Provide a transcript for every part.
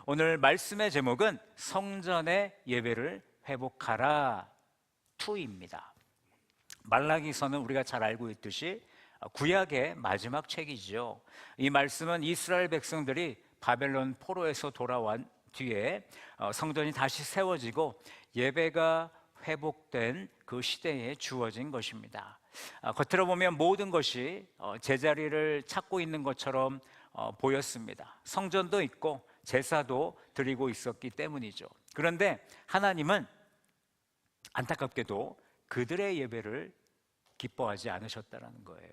오늘 말씀의 제목은 성전의 예배를 회복하라 2입니다. 말라기서는 우리가 잘 알고 있듯이 구약의 마지막 책이죠. 이 말씀은 이스라엘 백성들이 바벨론 포로에서 돌아온 뒤에 성전이 다시 세워지고 예배가 회복된 그 시대에 주어진 것입니다. 겉으로 보면 모든 것이 제자리를 찾고 있는 것처럼 보였습니다. 성전도 있고 제사도 드리고 있었기 때문이죠. 그런데 하나님은 안타깝게도 그들의 예배를 기뻐하지 않으셨다는 거예요.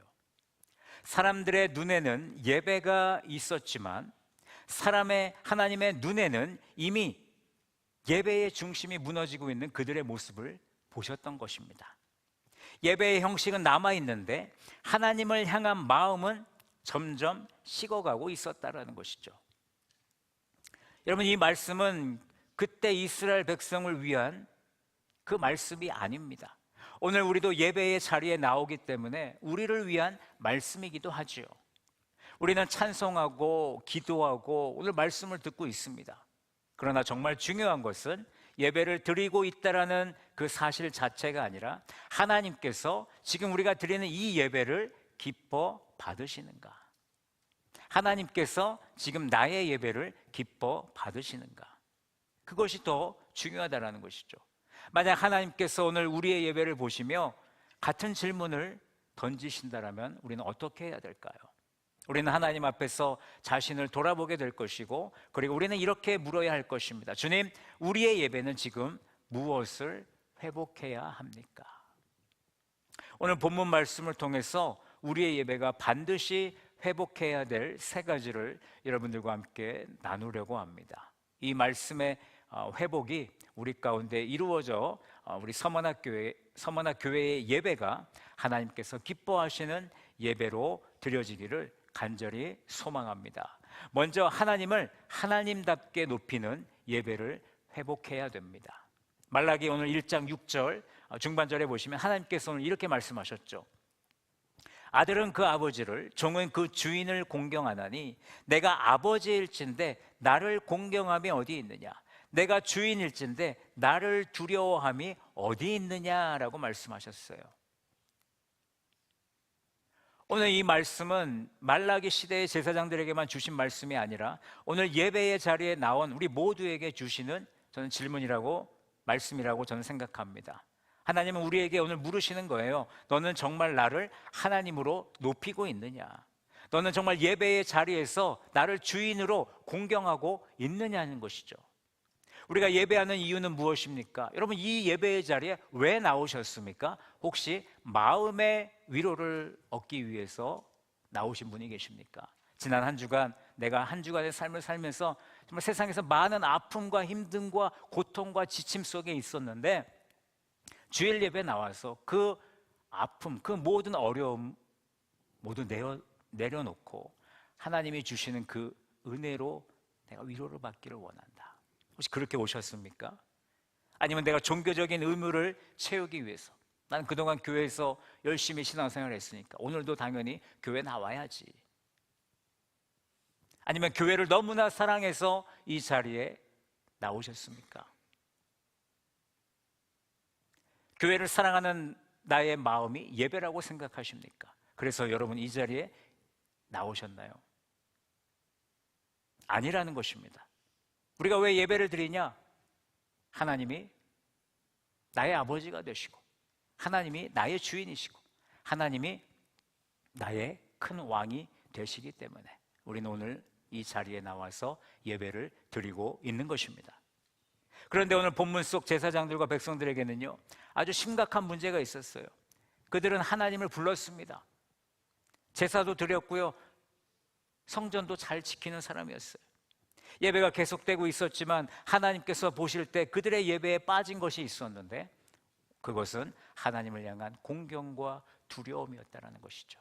사람들의 눈에는 예배가 있었지만 하나님의 눈에는 이미 예배의 중심이 무너지고 있는 그들의 모습을 보셨던 것입니다. 예배의 형식은 남아있는데 하나님을 향한 마음은 점점 식어가고 있었다는 것이죠. 여러분, 이 말씀은 그때 이스라엘 백성을 위한 그 말씀이 아닙니다. 오늘 우리도 예배의 자리에 나오기 때문에 우리를 위한 말씀이기도 하죠. 우리는 찬송하고 기도하고 오늘 말씀을 듣고 있습니다. 그러나 정말 중요한 것은 예배를 드리고 있다라는 그 사실 자체가 아니라 하나님께서 지금 우리가 드리는 이 예배를 기뻐 받으시는가? 하나님께서 지금 나의 예배를 기뻐 받으시는가? 그것이 더 중요하다는 것이죠. 만약 하나님께서 오늘 우리의 예배를 보시며 같은 질문을 던지신다면 우리는 어떻게 해야 될까요? 우리는 하나님 앞에서 자신을 돌아보게 될 것이고, 그리고 우리는 이렇게 물어야 할 것입니다. 주님, 우리의 예배는 지금 무엇을 회복해야 합니까? 오늘 본문 말씀을 통해서 우리의 예배가 반드시 회복해야 될 3가지를 여러분들과 함께 나누려고 합니다. 이 말씀의 회복이 우리 가운데 이루어져 우리 서머나 교회의 예배가 하나님께서 기뻐하시는 예배로 드려지기를 간절히 소망합니다. 먼저 하나님을 하나님답게 높이는 예배를 회복해야 됩니다. 말라기 오늘 1장 6절 중반절에 보시면 하나님께서 오늘 이렇게 말씀하셨죠. 아들은 그 아버지를, 종은 그 주인을 공경하나니 내가 아버지일진데 나를 공경함이 어디 있느냐? 내가 주인일진데 나를 두려워함이 어디 있느냐라고 말씀하셨어요. 오늘 이 말씀은 말라기 시대의 제사장들에게만 주신 말씀이 아니라 오늘 예배의 자리에 나온 우리 모두에게 주시는 저는 말씀이라고 저는 생각합니다. 하나님은 우리에게 오늘 물으시는 거예요. 너는 정말 나를 하나님으로 높이고 있느냐? 너는 정말 예배의 자리에서 나를 주인으로 공경하고 있느냐는 것이죠. 우리가 예배하는 이유는 무엇입니까? 여러분, 이 예배의 자리에 왜 나오셨습니까? 혹시 마음의 위로를 얻기 위해서 나오신 분이 계십니까? 지난 한 주간 내가 한 주간의 삶을 살면서 정말 세상에서 많은 아픔과 힘듦과 고통과 지침 속에 있었는데 주일 예배에 나와서 그 아픔, 그 모든 어려움 모두 내려놓고 하나님이 주시는 그 은혜로 내가 위로를 받기를 원한다. 혹시 그렇게 오셨습니까? 아니면 내가 종교적인 의무를 채우기 위해서, 난 그동안 교회에서 열심히 신앙생활을 했으니까 오늘도 당연히 교회 나와야지. 아니면 교회를 너무나 사랑해서 이 자리에 나오셨습니까? 교회를 사랑하는 나의 마음이 예배라고 생각하십니까? 그래서 여러분 이 자리에 나오셨나요? 아니라는 것입니다. 우리가 왜 예배를 드리냐? 하나님이 나의 아버지가 되시고, 하나님이 나의 주인이시고, 하나님이 나의 큰 왕이 되시기 때문에 우리는 오늘 이 자리에 나와서 예배를 드리고 있는 것입니다. 그런데 오늘 본문 속 제사장들과 백성들에게는요, 아주 심각한 문제가 있었어요. 그들은 하나님을 불렀습니다. 제사도 드렸고요, 성전도 잘 지키는 사람이었어요. 예배가 계속되고 있었지만 하나님께서 보실 때 그들의 예배에 빠진 것이 있었는데 그것은 하나님을 향한 공경과 두려움이었다는 것이죠.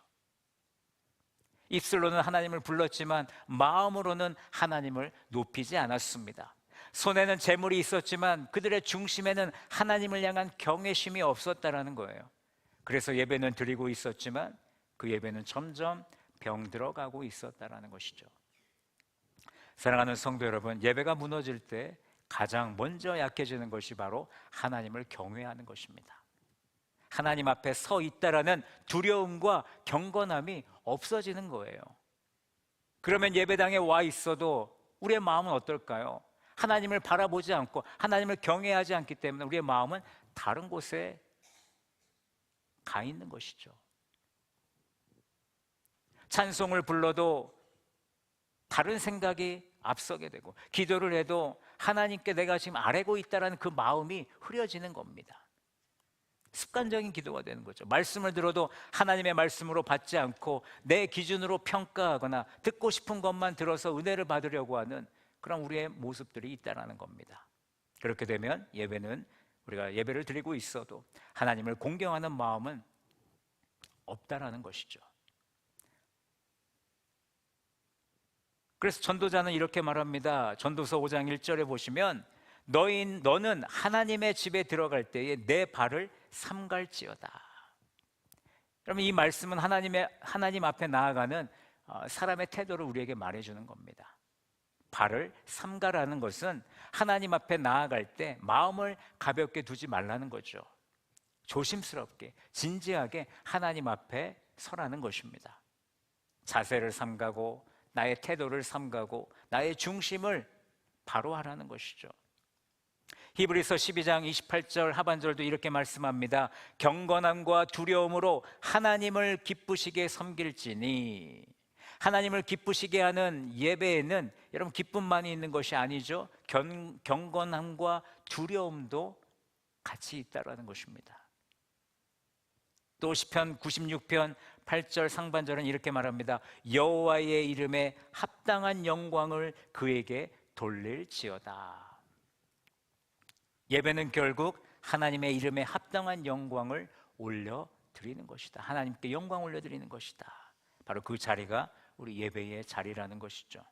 입술로는 하나님을 불렀지만 마음으로는 하나님을 높이지 않았습니다. 손에는 재물이 있었지만 그들의 중심에는 하나님을 향한 경외심이 없었다는 거예요. 그래서 예배는 드리고 있었지만 그 예배는 점점 병들어가고 있었다는 것이죠. 사랑하는 성도 여러분, 예배가 무너질 때 가장 먼저 약해지는 것이 바로 하나님을 경외하는 것입니다. 하나님 앞에 서 있다라는 두려움과 경건함이 없어지는 거예요. 그러면 예배당에 와 있어도 우리의 마음은 어떨까요? 하나님을 바라보지 않고 하나님을 경외하지 않기 때문에 우리의 마음은 다른 곳에 가 있는 것이죠. 찬송을 불러도 다른 생각이 앞서게 되고, 기도를 해도 하나님께 내가 지금 아뢰고 있다는 그 마음이 흐려지는 겁니다. 습관적인 기도가 되는 거죠. 말씀을 들어도 하나님의 말씀으로 받지 않고 내 기준으로 평가하거나 듣고 싶은 것만 들어서 은혜를 받으려고 하는 그런 우리의 모습들이 있다는 겁니다. 그렇게 되면 예배는, 우리가 예배를 드리고 있어도 하나님을 공경하는 마음은 없다라는 것이죠. 그래서 전도자는 이렇게 말합니다. 전도서 5장 1절에 보시면 너는 하나님의 집에 들어갈 때에 내 발을 삼갈지어다. 그러면 이 말씀은 하나님 앞에 나아가는 사람의 태도를 우리에게 말해주는 겁니다. 발을 삼가라는 것은 하나님 앞에 나아갈 때 마음을 가볍게 두지 말라는 거죠. 조심스럽게 진지하게 하나님 앞에 서라는 것입니다. 자세를 삼가고 나의 태도를 삼가고 나의 중심을 바로 하라는 것이죠. 히브리서 12장 28절 하반절도 이렇게 말씀합니다. 경건함과 두려움으로 하나님을 기쁘시게 섬길지니. 하나님을 기쁘시게 하는 예배에는 여러분 기쁨만이 있는 것이 아니죠. 경건함과 두려움도 같이 있다라는 것입니다. 또 시편 96편 8절 상반절은 이렇게 말합니다. 여호와의 이름에 합당한 영광을 그에게 돌릴지어다. 예배는 결국 하나님의 이름에 합당한 영광을 올려드리는 것이다. 하나님께 영광 올려드리는 것이다. 바로 그 자리가 우리 예배의 자리라는 것이죠.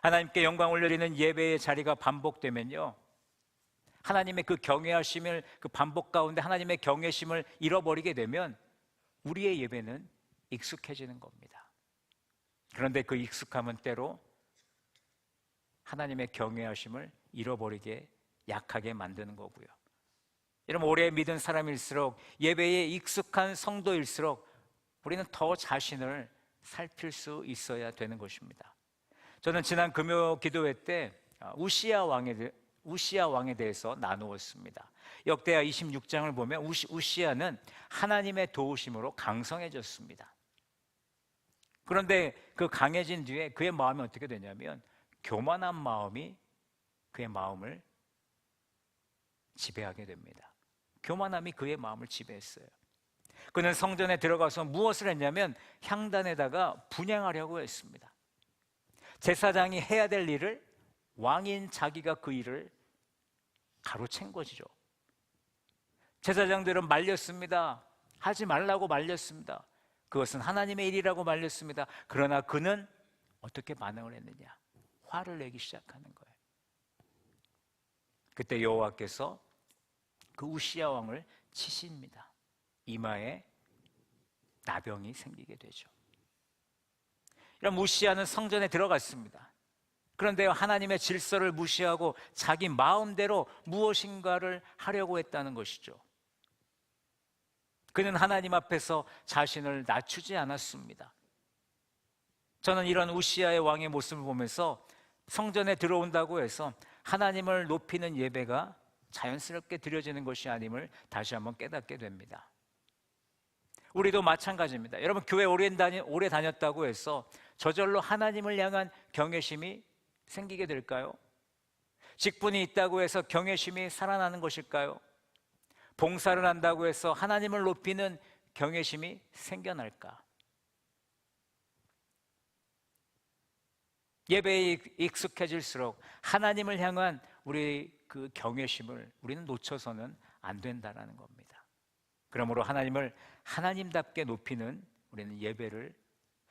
하나님께 영광 올려드리는 예배의 자리가 반복되면요, 하나님의 그 경외하심을, 그 반복 가운데 하나님의 경외심을 잃어버리게 되면 우리의 예배는 익숙해지는 겁니다. 그런데 그 익숙함은 때로 하나님의 경외하심을 잃어버리게, 약하게 만드는 거고요. 여러분, 오래 믿은 사람일수록, 예배에 익숙한 성도일수록 우리는 더 자신을 살필 수 있어야 되는 것입니다. 저는 지난 금요 기도회 때 우시야 왕에 대해서 나누었습니다. 역대하 26장을 보면 우시야는 하나님의 도우심으로 강성해졌습니다. 그런데 그 강해진 뒤에 그의 마음이 어떻게 되냐면 교만한 마음이 그의 마음을 지배하게 됩니다. 교만함이 그의 마음을 지배했어요. 그는 성전에 들어가서 무엇을 했냐면 향단에다가 분향하려고 했습니다. 제사장이 해야 될 일을 왕인 자기가 그 일을 가로챈 것이죠. 제사장들은 말렸습니다. 하지 말라고 말렸습니다. 그것은 하나님의 일이라고 말렸습니다. 그러나 그는 어떻게 반응을 했느냐? 화를 내기 시작하는 거예요. 그때 여호와께서 그 우시야 왕을 치십니다. 이마에 나병이 생기게 되죠. 이런 우시야는 성전에 들어갔습니다. 그런데 하나님의 질서를 무시하고 자기 마음대로 무엇인가를 하려고 했다는 것이죠. 그는 하나님 앞에서 자신을 낮추지 않았습니다. 저는 이런 우시야의 왕의 모습을 보면서 성전에 들어온다고 해서 하나님을 높이는 예배가 자연스럽게 드려지는 것이 아님을 다시 한번 깨닫게 됩니다. 우리도 마찬가지입니다. 여러분, 교회 오래 다녔다고 해서 저절로 하나님을 향한 경외심이 생기게 될까요? 직분이 있다고 해서 경외심이 살아나는 것일까요? 봉사를 한다고 해서 하나님을 높이는 경외심이 생겨날까? 예배에 익숙해질수록 하나님을 향한 우리 그 경외심을 우리는 놓쳐서는 안 된다는 겁니다. 그러므로 하나님을 하나님답게 높이는 우리는 예배를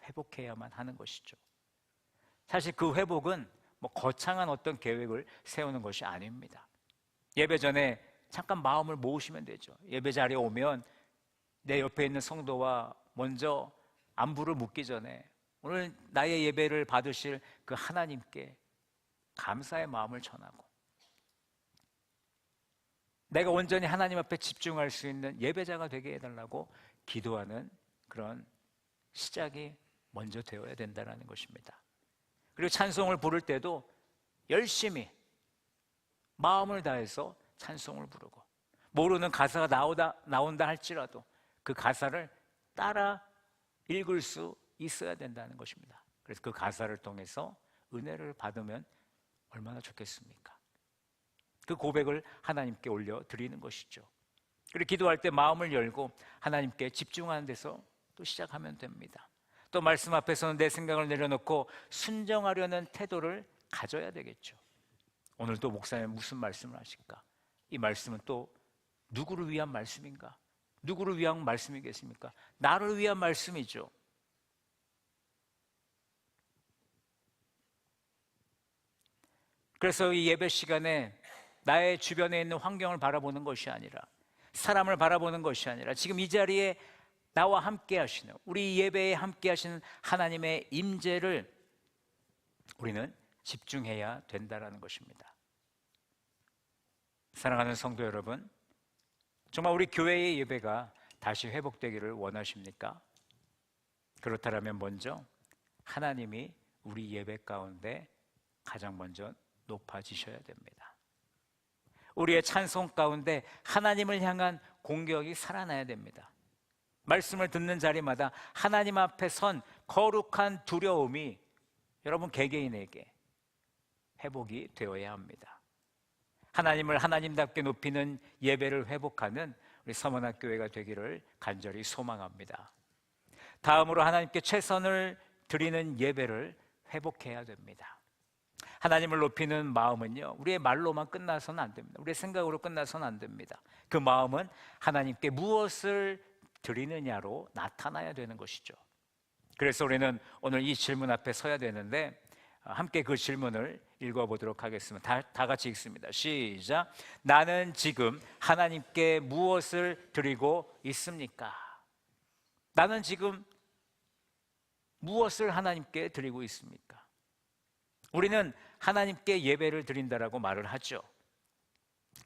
회복해야만 하는 것이죠. 사실 그 회복은 거창한 어떤 계획을 세우는 것이 아닙니다. 예배 전에 잠깐 마음을 모으시면 되죠. 예배 자리에 오면 내 옆에 있는 성도와 먼저 안부를 묻기 전에 오늘 나의 예배를 받으실 그 하나님께 감사의 마음을 전하고 내가 온전히 하나님 앞에 집중할 수 있는 예배자가 되게 해달라고 기도하는 그런 시작이 먼저 되어야 된다는 것입니다. 그리고 찬송을 부를 때도 열심히 마음을 다해서 찬송을 부르고 모르는 가사가 나온다 할지라도 그 가사를 따라 읽을 수 있어야 된다는 것입니다. 그래서 그 가사를 통해서 은혜를 받으면 얼마나 좋겠습니까? 그 고백을 하나님께 올려드리는 것이죠. 그리고 기도할 때 마음을 열고 하나님께 집중하는 데서 또 시작하면 됩니다. 또 말씀 앞에서는 내 생각을 내려놓고 순종하려는 태도를 가져야 되겠죠. 오늘 또 목사님 무슨 말씀을 하실까? 이 말씀은 또 누구를 위한 말씀인가? 누구를 위한 말씀이겠습니까? 나를 위한 말씀이죠. 그래서 이 예배 시간에 나의 주변에 있는 환경을 바라보는 것이 아니라 사람을 바라보는 것이 아니라 지금 이 자리에 나와 함께 하시는 우리 예배에 함께 하시는 하나님의 임재를 우리는 집중해야 된다는 것입니다. 사랑하는 성도 여러분, 정말 우리 교회의 예배가 다시 회복되기를 원하십니까? 그렇다면 먼저 하나님이 우리 예배 가운데 가장 먼저 높아지셔야 됩니다. 우리의 찬송 가운데 하나님을 향한 공격이 살아나야 됩니다. 말씀을 듣는 자리마다 하나님 앞에 선 거룩한 두려움이 여러분 개개인에게 회복이 되어야 합니다. 하나님을 하나님답게 높이는 예배를 회복하는 우리 서문학교회가 되기를 간절히 소망합니다. 다음으로 하나님께 최선을 드리는 예배를 회복해야 됩니다. 하나님을 높이는 마음은요, 우리의 말로만 끝나서는 안 됩니다. 우리의 생각으로 끝나서는 안 됩니다. 그 마음은 하나님께 무엇을 드리느냐로 나타나야 되는 것이죠. 그래서 우리는 오늘 이 질문 앞에 서야 되는데 함께 그 질문을 읽어보도록 하겠습니다. 다 같이 읽습니다. 시작. 나는 지금 하나님께 무엇을 드리고 있습니까? 나는 지금 무엇을 하나님께 드리고 있습니까? 우리는 하나님께 예배를 드린다라고 말을 하죠.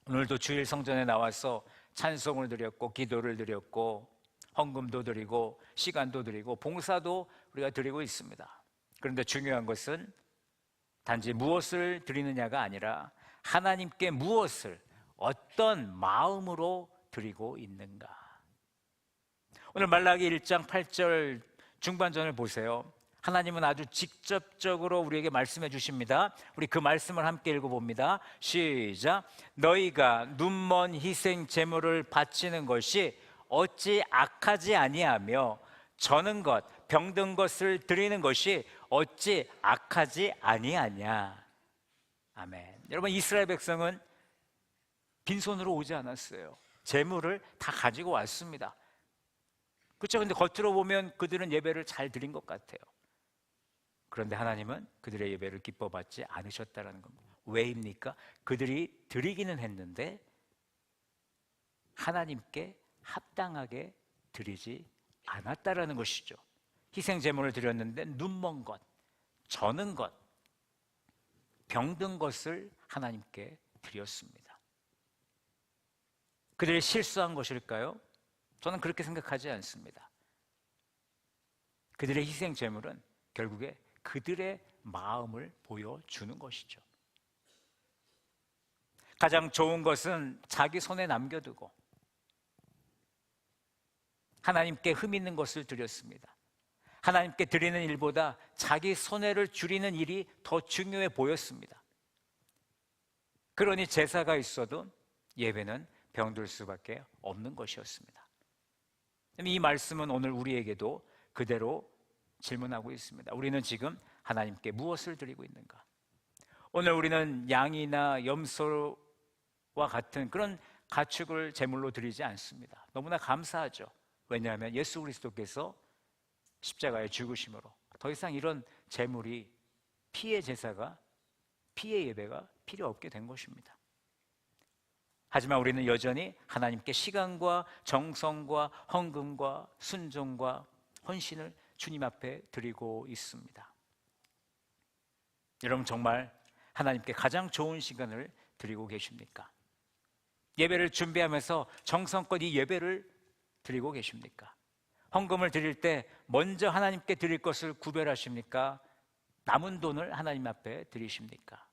오늘도 주일 성전에 나와서 찬송을 드렸고 기도를 드렸고 헌금도 드리고 시간도 드리고 봉사도 우리가 드리고 있습니다. 그런데 중요한 것은 단지 무엇을 드리느냐가 아니라 하나님께 무엇을 어떤 마음으로 드리고 있는가. 오늘 말라기 1장 8절 중반전을 보세요. 하나님은 아주 직접적으로 우리에게 말씀해 주십니다. 우리 그 말씀을 함께 읽어봅니다. 시작. 너희가 눈먼 희생 제물을 바치는 것이 어찌 악하지 아니하며 저는 것 병든 것을 드리는 것이 어찌 악하지 아니하냐. 아멘. 여러분, 이스라엘 백성은 빈손으로 오지 않았어요. 제물을 다 가지고 왔습니다. 그렇죠? 근데 겉으로 보면 그들은 예배를 잘 드린 것 같아요. 그런데 하나님은 그들의 예배를 기뻐받지 않으셨다는 겁니다. 왜입니까? 그들이 드리기는 했는데 하나님께 합당하게 드리지 않았다라는 것이죠. 희생 제물을 드렸는데 눈먼 것, 저는 것, 병든 것을 하나님께 드렸습니다. 그들이 실수한 것일까요? 저는 그렇게 생각하지 않습니다. 그들의 희생 제물은 결국에 그들의 마음을 보여주는 것이죠. 가장 좋은 것은 자기 손에 남겨두고 하나님께 흠 있는 것을 드렸습니다. 하나님께 드리는 일보다 자기 손해를 줄이는 일이 더 중요해 보였습니다. 그러니 제사가 있어도 예배는 병들 수밖에 없는 것이었습니다. 이 말씀은 오늘 우리에게도 그대로 질문하고 있습니다. 우리는 지금 하나님께 무엇을 드리고 있는가? 오늘 우리는 양이나 염소와 같은 그런 가축을 제물로 드리지 않습니다. 너무나 감사하죠. 왜냐하면 예수 그리스도께서 십자가의 죽으심으로 더 이상 이런 제물이 피의 제사가, 피의 예배가 필요 없게 된 것입니다. 하지만 우리는 여전히 하나님께 시간과 정성과 헌금과 순종과 헌신을 주님 앞에 드리고 있습니다. 여러분, 정말 하나님께 가장 좋은 시간을 드리고 계십니까? 예배를 준비하면서 정성껏 이 예배를 드리고 계십니까? 헌금을 드릴 때 먼저 하나님께 드릴 것을 구별하십니까? 남은 돈을 하나님 앞에 드리십니까?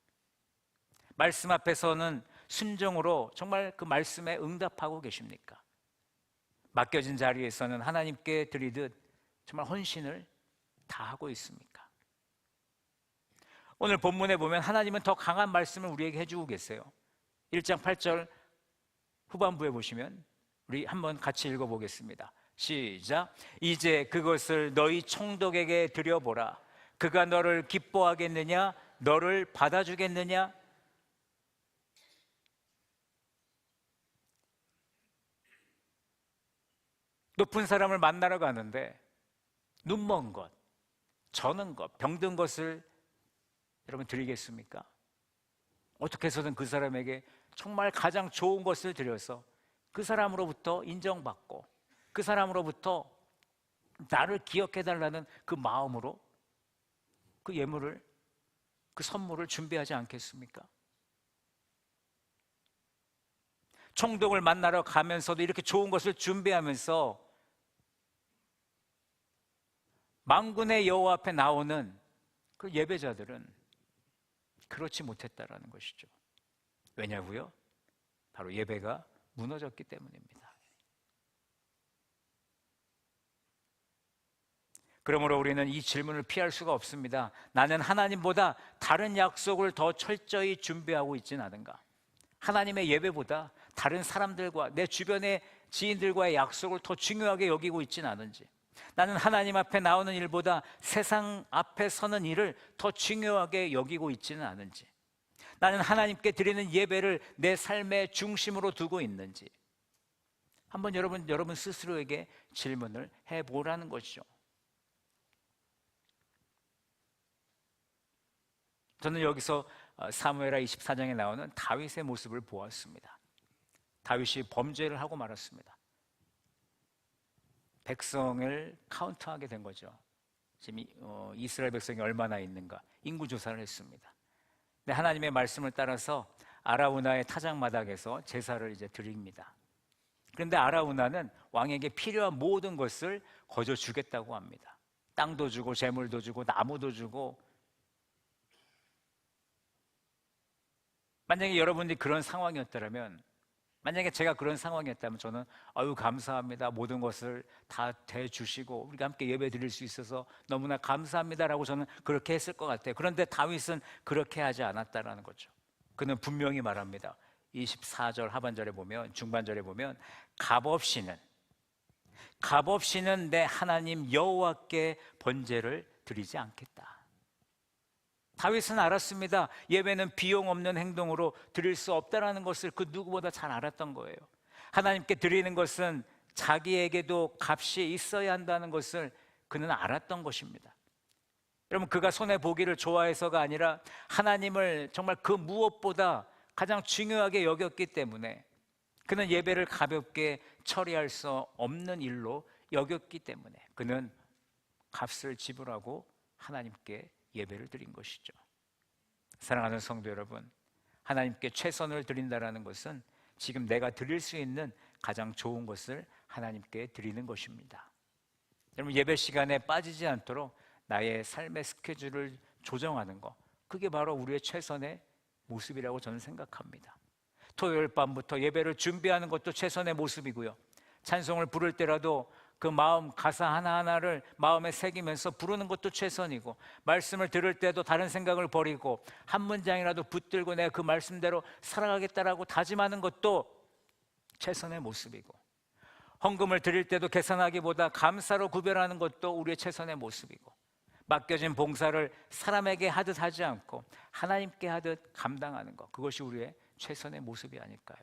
말씀 앞에서는 순종으로 정말 그 말씀에 응답하고 계십니까? 맡겨진 자리에서는 하나님께 드리듯 정말 헌신을 다하고 있습니까? 오늘 본문에 보면 하나님은 더 강한 말씀을 우리에게 해주고 계세요. 1장 8절 후반부에 보시면 우리 한번 같이 읽어보겠습니다. 시작. 이제 그것을 너희 총독에게 드려보라. 그가 너를 기뻐하겠느냐? 너를 받아주겠느냐? 높은 사람을 만나러 가는데 눈먼 것, 저는 것, 병든 것을 여러분 드리겠습니까? 어떻게 해서든 그 사람에게 정말 가장 좋은 것을 드려서 그 사람으로부터 인정받고 그 사람으로부터 나를 기억해달라는 그 마음으로 그 예물을, 그 선물을 준비하지 않겠습니까? 총독을 만나러 가면서도 이렇게 좋은 것을 준비하면서 만군의 여호와 앞에 나오는 그 예배자들은 그렇지 못했다라는 것이죠. 왜냐고요? 바로 예배가 무너졌기 때문입니다. 그러므로 우리는 이 질문을 피할 수가 없습니다. 나는 하나님보다 다른 약속을 더 철저히 준비하고 있지는 않은가? 하나님의 예배보다 다른 사람들과 내 주변의 지인들과의 약속을 더 중요하게 여기고 있지는 않은지, 나는 하나님 앞에 나오는 일보다 세상 앞에 서는 일을 더 중요하게 여기고 있지는 않은지, 나는 하나님께 드리는 예배를 내 삶의 중심으로 두고 있는지 한번 여러분 스스로에게 질문을 해보라는 것이죠. 저는 여기서 사무엘하 24장에 나오는 다윗의 모습을 보았습니다. 다윗이 범죄를 하고 말았습니다. 백성을 카운트하게 된 거죠. 지금 이스라엘 백성이 얼마나 있는가 인구조사를 했습니다. 근데 하나님의 말씀을 따라서 아라우나의 타작마당에서 제사를 이제 드립니다. 그런데 아라우나는 왕에게 필요한 모든 것을 거저 주겠다고 합니다. 땅도 주고 재물도 주고 나무도 주고. 만약에 여러분들이 그런 상황이었다면, 만약에 제가 그런 상황이었다면 저는 아유 감사합니다, 모든 것을 다 대주시고 우리가 함께 예배 드릴 수 있어서 너무나 감사합니다라고 저는 그렇게 했을 것 같아요. 그런데 다윗은 그렇게 하지 않았다라는 거죠. 그는 분명히 말합니다. 24절 하반절에 보면, 중반절에 보면 값없이는 내 하나님 여호와께 번제를 드리지 않겠다. 다윗은 알았습니다. 예배는 비용 없는 행동으로 드릴 수 없다는 것을 그 누구보다 잘 알았던 거예요. 하나님께 드리는 것은 자기에게도 값이 있어야 한다는 것을 그는 알았던 것입니다. 여러분, 그가 손해보기를 좋아해서가 아니라 하나님을 정말 그 무엇보다 가장 중요하게 여겼기 때문에, 그는 예배를 가볍게 처리할 수 없는 일로 여겼기 때문에 그는 값을 지불하고 하나님께 예배를 드린 것이죠. 사랑하는 성도 여러분, 하나님께 최선을 드린다는 것은 지금 내가 드릴 수 있는 가장 좋은 것을 하나님께 드리는 것입니다. 여러분, 예배 시간에 빠지지 않도록 나의 삶의 스케줄을 조정하는 것, 그게 바로 우리의 최선의 모습이라고 저는 생각합니다. 토요일 밤부터 예배를 준비하는 것도 최선의 모습이고요, 찬송을 부를 때라도 그 마음, 가사 하나하나를 마음에 새기면서 부르는 것도 최선이고, 말씀을 들을 때도 다른 생각을 버리고 한 문장이라도 붙들고 내가 그 말씀대로 살아가겠다라고 다짐하는 것도 최선의 모습이고, 헌금을 드릴 때도 계산하기보다 감사로 구별하는 것도 우리의 최선의 모습이고, 맡겨진 봉사를 사람에게 하듯 하지 않고 하나님께 하듯 감당하는 것, 그것이 우리의 최선의 모습이 아닐까요?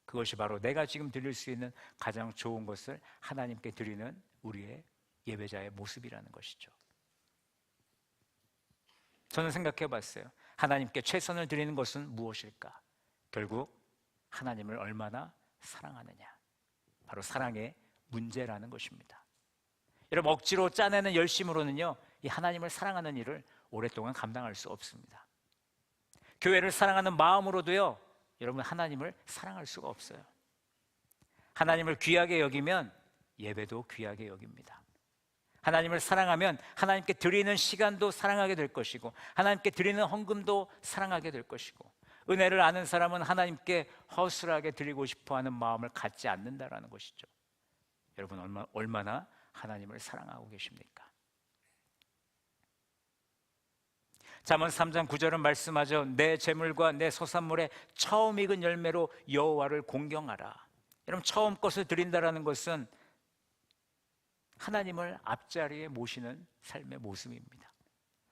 그것이 바로 내가 지금 드릴 수 있는 가장 좋은 것을 하나님께 드리는 우리의 예배자의 모습이라는 것이죠. 저는 생각해 봤어요. 하나님께 최선을 드리는 것은 무엇일까? 결국 하나님을 얼마나 사랑하느냐, 바로 사랑의 문제라는 것입니다. 여러분, 억지로 짜내는 열심으로는요, 이 하나님을 사랑하는 일을 오랫동안 감당할 수 없습니다. 교회를 사랑하는 마음으로도요, 여러분 하나님을 사랑할 수가 없어요. 하나님을 귀하게 여기면 예배도 귀하게 여깁니다. 하나님을 사랑하면 하나님께 드리는 시간도 사랑하게 될 것이고, 하나님께 드리는 헌금도 사랑하게 될 것이고, 은혜를 아는 사람은 하나님께 허술하게 드리고 싶어하는 마음을 갖지 않는다라는 것이죠. 여러분 얼마나 하나님을 사랑하고 계십니까? 잠언 3장 9절은 말씀하죠. 내 재물과 내 소산물의 처음 익은 열매로 여호와를 공경하라. 여러분, 처음 것을 드린다라는 것은 하나님을 앞자리에 모시는 삶의 모습입니다.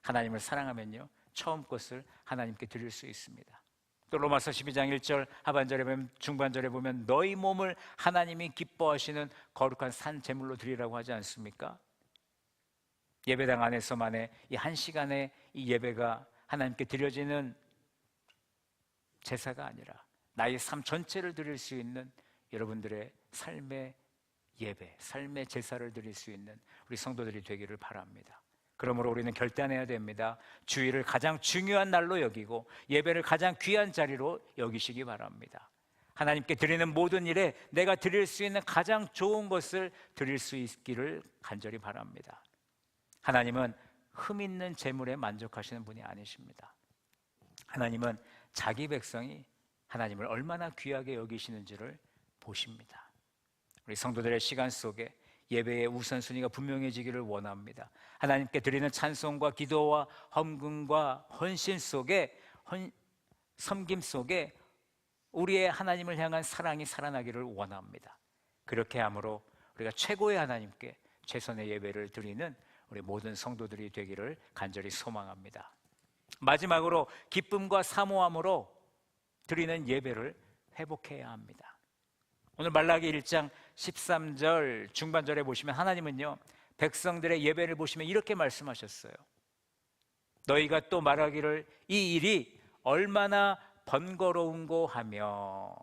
하나님을 사랑하면요, 처음 것을 하나님께 드릴 수 있습니다. 또 로마서 12장 1절 하반절에 보면, 중반절에 보면 너희 몸을 하나님이 기뻐하시는 거룩한 산 제물로 드리라고 하지 않습니까? 예배당 안에서만의 이 한 시간의 이 예배가 하나님께 드려지는 제사가 아니라 나의 삶 전체를 드릴 수 있는 여러분들의 삶의 예배, 삶의 제사를 드릴 수 있는 우리 성도들이 되기를 바랍니다. 그러므로 우리는 결단해야 됩니다. 주일을 가장 중요한 날로 여기고 예배를 가장 귀한 자리로 여기시기 바랍니다. 하나님께 드리는 모든 일에 내가 드릴 수 있는 가장 좋은 것을 드릴 수 있기를 간절히 바랍니다. 하나님은 흠 있는 재물에 만족하시는 분이 아니십니다. 하나님은 자기 백성이 하나님을 얼마나 귀하게 여기시는지를 보십니다. 우리 성도들의 시간 속에 예배의 우선순위가 분명해지기를 원합니다. 하나님께 드리는 찬송과 기도와 헌금과 헌신 속에, 섬김 속에 우리의 하나님을 향한 사랑이 살아나기를 원합니다. 그렇게 함으로 우리가 최고의 하나님께 최선의 예배를 드리는 우리 모든 성도들이 되기를 간절히 소망합니다. 마지막으로 기쁨과 사모함으로 드리는 예배를 회복해야 합니다. 오늘 말라기 1장 13절 중반절에 보시면 하나님은요, 백성들의 예배를 보시면 이렇게 말씀하셨어요. 너희가 또 말하기를 이 일이 얼마나 번거로운고 하며.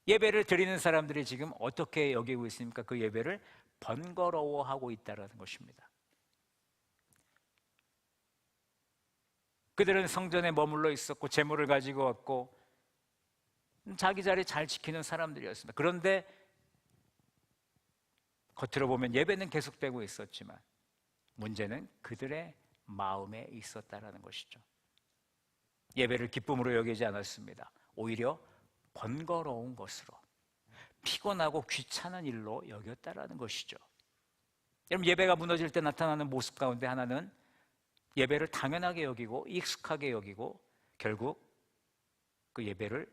예배를 드리는 사람들이 지금 어떻게 여기고 있습니까? 그 예배를 번거로워하고 있다는 것입니다. 그들은 성전에 머물러 있었고 재물을 가지고 왔고 자기 자리 잘 지키는 사람들이었습니다. 그런데 겉으로 보면 예배는 계속되고 있었지만 문제는 그들의 마음에 있었다라는 것이죠. 예배를 기쁨으로 여기지 않았습니다. 오히려 번거로운 것으로, 피곤하고 귀찮은 일로 여겼다라는 것이죠. 여러분, 예배가 무너질 때 나타나는 모습 가운데 하나는 예배를 당연하게 여기고 익숙하게 여기고 결국 그 예배를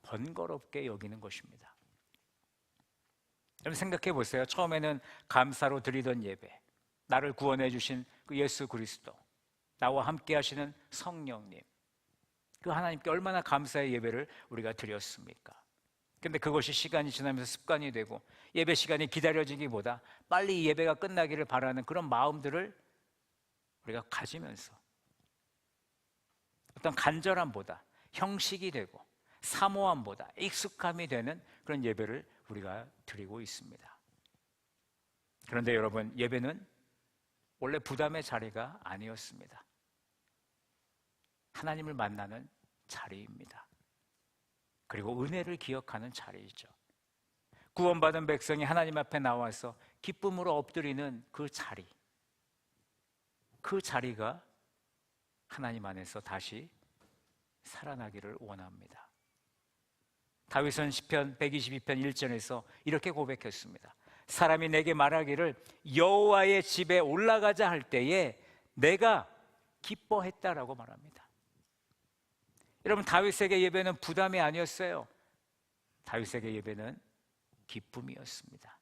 번거롭게 여기는 것입니다. 여러분, 생각해 보세요. 처음에는 감사로 드리던 예배, 나를 구원해 주신 그 예수 그리스도, 나와 함께 하시는 성령님, 그 하나님께 얼마나 감사의 예배를 우리가 드렸습니까? 근데 그것이 시간이 지나면서 습관이 되고 예배 시간이 기다려지기보다 빨리 예배가 끝나기를 바라는 그런 마음들을 우리가 가지면서 어떤 간절함보다 형식이 되고 사모함보다 익숙함이 되는 그런 예배를 우리가 드리고 있습니다. 그런데 여러분, 예배는 원래 부담의 자리가 아니었습니다. 하나님을 만나는 자리입니다. 그리고 은혜를 기억하는 자리이죠. 구원받은 백성이 하나님 앞에 나와서 기쁨으로 엎드리는 그 자리, 그 자리가 하나님 안에서 다시 살아나기를 원합니다. 다윗은 시편 122편 1절에서 이렇게 고백했습니다. 사람이 내게 말하기를 여호와의 집에 올라가자 할 때에 내가 기뻐했다라고 말합니다. 여러분, 다윗에게 예배는 부담이 아니었어요. 다윗에게 예배는 기쁨이었습니다.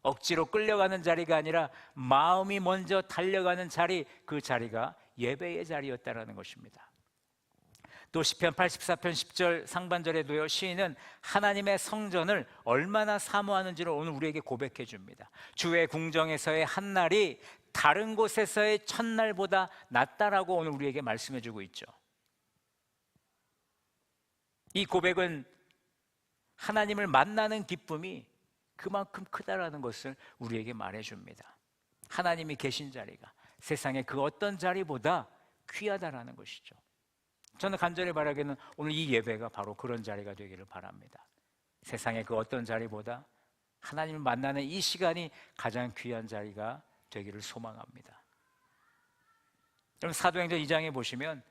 억지로 끌려가는 자리가 아니라 마음이 먼저 달려가는 자리, 그 자리가 예배의 자리였다라는 것입니다. 또 시편 84편 10절 상반절에도요, 시인은 하나님의 성전을 얼마나 사모하는지를 오늘 우리에게 고백해 줍니다. 주의 궁정에서의 한날이 다른 곳에서의 첫날보다 낫다라고 오늘 우리에게 말씀해 주고 있죠. 이 고백은 하나님을 만나는 기쁨이 그만큼 크다라는 것을 우리에게 말해 줍니다. 하나님이 계신 자리가, 세상의 그 어떤 자리보다 귀하다라는 것이죠. 저는 간절히 바라기는 오늘 이 예배가 바로 그런 자리가 되기를 바랍니다. 세상의 그 어떤 자리보다 하나님을 만나는 이 시간이 가장 귀한 자리가 되기를 소망합니다. 여러분, 사도행전 2장에 보시면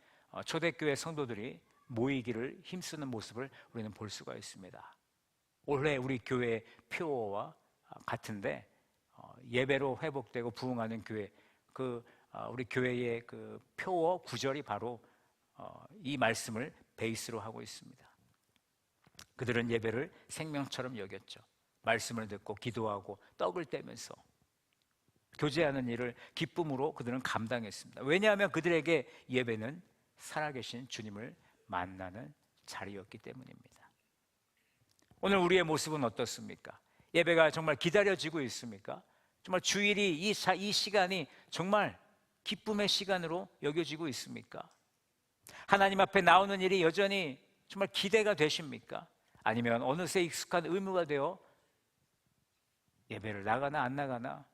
초대교회 성도들이 모이기를 힘쓰는 모습을 우리는 볼 수가 있습니다. 올해 우리 교회의 표어와 같은데 예배로 회복되고 부흥하는 교회, 우리 교회의 그 표어 구절이 바로 이 말씀을 베이스로 하고 있습니다. 그들은 예배를 생명처럼 여겼죠. 말씀을 듣고 기도하고 떡을 떼면서 교제하는 일을 기쁨으로 그들은 감당했습니다. 왜냐하면 그들에게 예배는 살아계신 주님을 만나는 자리였기 때문입니다. 오늘 우리의 모습은 어떻습니까? 예배가 정말 기다려지고 있습니까? 정말 주일이 이 시간이 정말 기쁨의 시간으로 여겨지고 있습니까? 하나님 앞에 나오는 일이 여전히 정말 기대가 되십니까? 아니면 어느새 익숙한 의무가 되어 예배를 나가나 안 나가나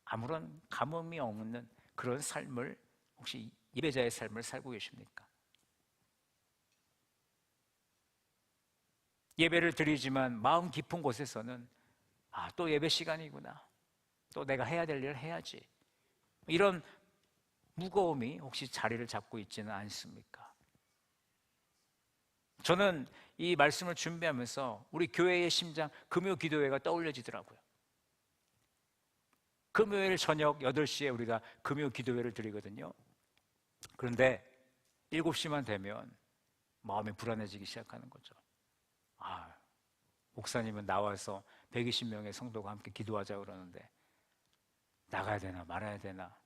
아무런 감흥이 없는 그런 삶을 혹시 예배자의 삶을 살고 계십니까? 예배를 드리지만 마음 깊은 곳에서는 또 예배 시간이구나, 또 내가 해야 될 일을 해야지, 이런 무거움이 혹시 자리를 잡고 있지는 않습니까? 저는 이 말씀을 준비하면서 우리 교회의 심장 금요 기도회가 떠올려지더라고요. 금요일 저녁 8시에 우리가 금요 기도회를 드리거든요. 그런데 7시만 되면 마음이 불안해지기 시작하는 거죠. 목사님은 나와서 120명의 성도가 함께 기도하자 그러는데 나가야 되나 말아야 되나,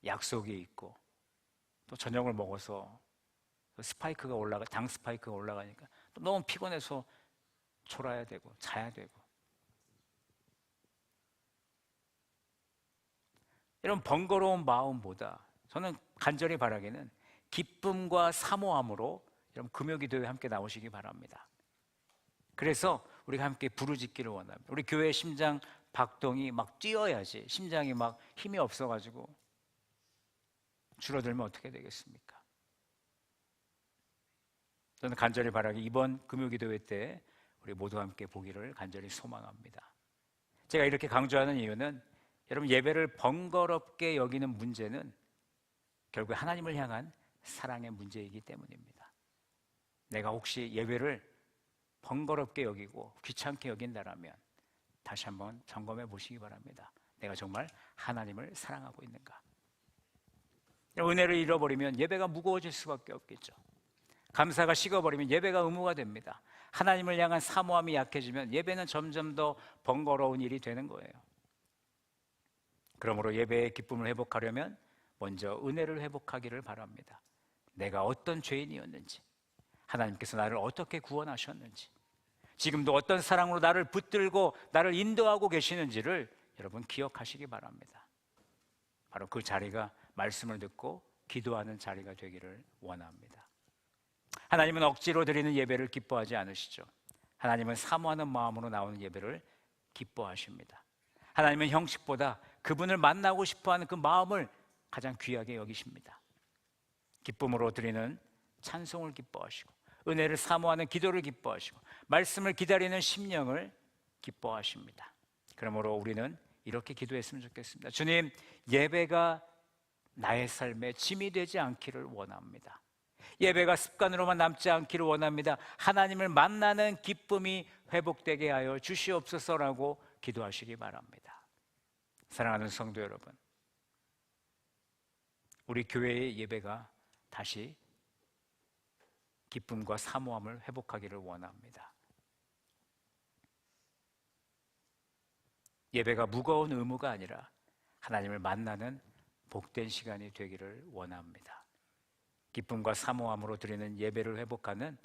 약속이 있고 또 저녁을 먹어서 당 스파이크가 올라가니까 또 너무 피곤해서 졸아야 되고 자야 되고. 이런 번거로운 마음보다 저는 간절히 바라기는 기쁨과 사모함으로 여러분 금요기도에 함께 나오시기 바랍니다. 그래서 우리가 함께 부르짖기를 원합니다. 우리 교회 심장 박동이 막 뛰어야지, 심장이 막 힘이 없어가지고 줄어들면 어떻게 되겠습니까? 저는 간절히 바라기 이번 금요기도회 때 우리 모두 함께 보기를 간절히 소망합니다. 제가 이렇게 강조하는 이유는 여러분, 예배를 번거롭게 여기는 문제는 결국 하나님을 향한 사랑의 문제이기 때문입니다. 내가 혹시 예배를 번거롭게 여기고 귀찮게 여긴다라면 다시 한번 점검해 보시기 바랍니다. 내가 정말 하나님을 사랑하고 있는가? 은혜를 잃어버리면 예배가 무거워질 수밖에 없겠죠. 감사가 식어버리면 예배가 의무가 됩니다. 하나님을 향한 사모함이 약해지면 예배는 점점 더 번거로운 일이 되는 거예요. 그러므로 예배의 기쁨을 회복하려면 먼저 은혜를 회복하기를 바랍니다. 내가 어떤 죄인이었는지, 하나님께서 나를 어떻게 구원하셨는지, 지금도 어떤 사랑으로 나를 붙들고 나를 인도하고 계시는지를 여러분 기억하시기 바랍니다. 바로 그 자리가 말씀을 듣고 기도하는 자리가 되기를 원합니다. 하나님은 억지로 드리는 예배를 기뻐하지 않으시죠. 하나님은 사모하는 마음으로 나오는 예배를 기뻐하십니다. 하나님은 형식보다 그분을 만나고 싶어하는 그 마음을 가장 귀하게 여기십니다. 기쁨으로 드리는 찬송을 기뻐하시고, 은혜를 사모하는 기도를 기뻐하시고, 말씀을 기다리는 심령을 기뻐하십니다. 그러므로 우리는 이렇게 기도했으면 좋겠습니다. 주님, 예배가 나의 삶에 짐이 되지 않기를 원합니다. 예배가 습관으로만 남지 않기를 원합니다. 하나님을 만나는 기쁨이 회복되게 하여 주시옵소서라고 기도하시기 바랍니다. 사랑하는 성도 여러분, 우리 교회의 예배가 다시 기쁨과 사모함을 회복하기를 원합니다. 예배가 무거운 의무가 아니라 하나님을 만나는 복된 시간이 되기를 원합니다. 기쁨과 사모함으로 드리는 예배를 회복하는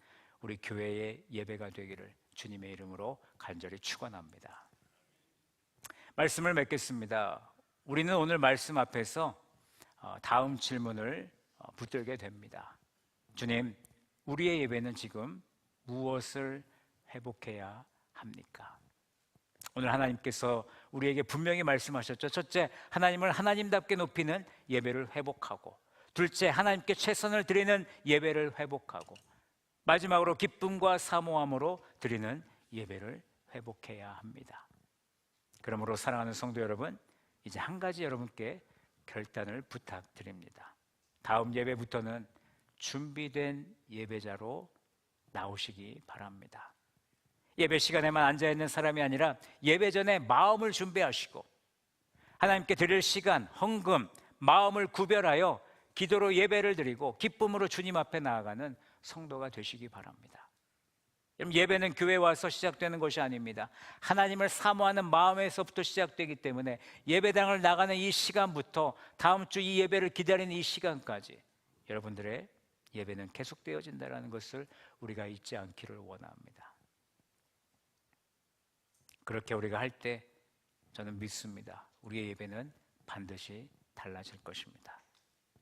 우리 교회의 예배가 되기를 주님의 이름으로 간절히 축원합니다. 말씀을 맺겠습니다. 우리는 오늘 말씀 앞에서 다음 질문을 붙들게 됩니다. 주님, 우리의 예배는 지금 무엇을 회복해야 합니까? 오늘 하나님께서 우리에게 분명히 말씀하셨죠. 첫째, 하나님을 하나님답게 높이는 예배를 회복하고, 둘째, 하나님께 최선을 드리는 예배를 회복하고, 마지막으로 기쁨과 사모함으로 드리는 예배를 회복해야 합니다. 그러므로 사랑하는 성도 여러분, 이제 한 가지 여러분께 결단을 부탁드립니다. 다음 예배부터는 준비된 예배자로 나오시기 바랍니다. 예배 시간에만 앉아있는 사람이 아니라 예배 전에 마음을 준비하시고 하나님께 드릴 시간, 헌금, 마음을 구별하여 기도로 예배를 드리고 기쁨으로 주님 앞에 나아가는 성도가 되시기 바랍니다. 예배는 교회에 와서 시작되는 것이 아닙니다. 하나님을 사모하는 마음에서부터 시작되기 때문에 예배당을 나가는 이 시간부터 다음 주 이 예배를 기다리는 이 시간까지 여러분들의 예배는 계속되어진다는 것을 우리가 잊지 않기를 원합니다. 그렇게 우리가 할 때 저는 믿습니다. 우리의 예배는 반드시 달라질 것입니다.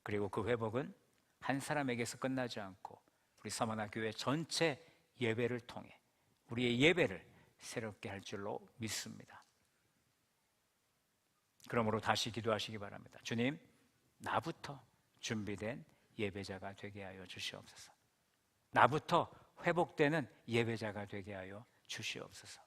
그리고 그 회복은 한 사람에게서 끝나지 않고 우리 서머나 교회 전체 예배를 통해 우리의 예배를 새롭게 할 줄로 믿습니다. 그러므로 다시 기도하시기 바랍니다. 주님, 나부터 준비된 예배자가 되게 하여 주시옵소서. 나부터 회복되는 예배자가 되게 하여 주시옵소서.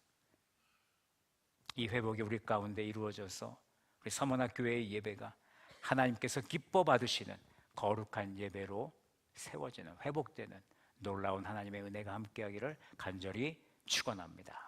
이 회복이 우리 가운데 이루어져서 우리 서머나 교회의 예배가 하나님께서 기뻐 받으시는 거룩한 예배로 세워지는, 회복되는 놀라운 하나님의 은혜가 함께하기를 간절히 축원합니다.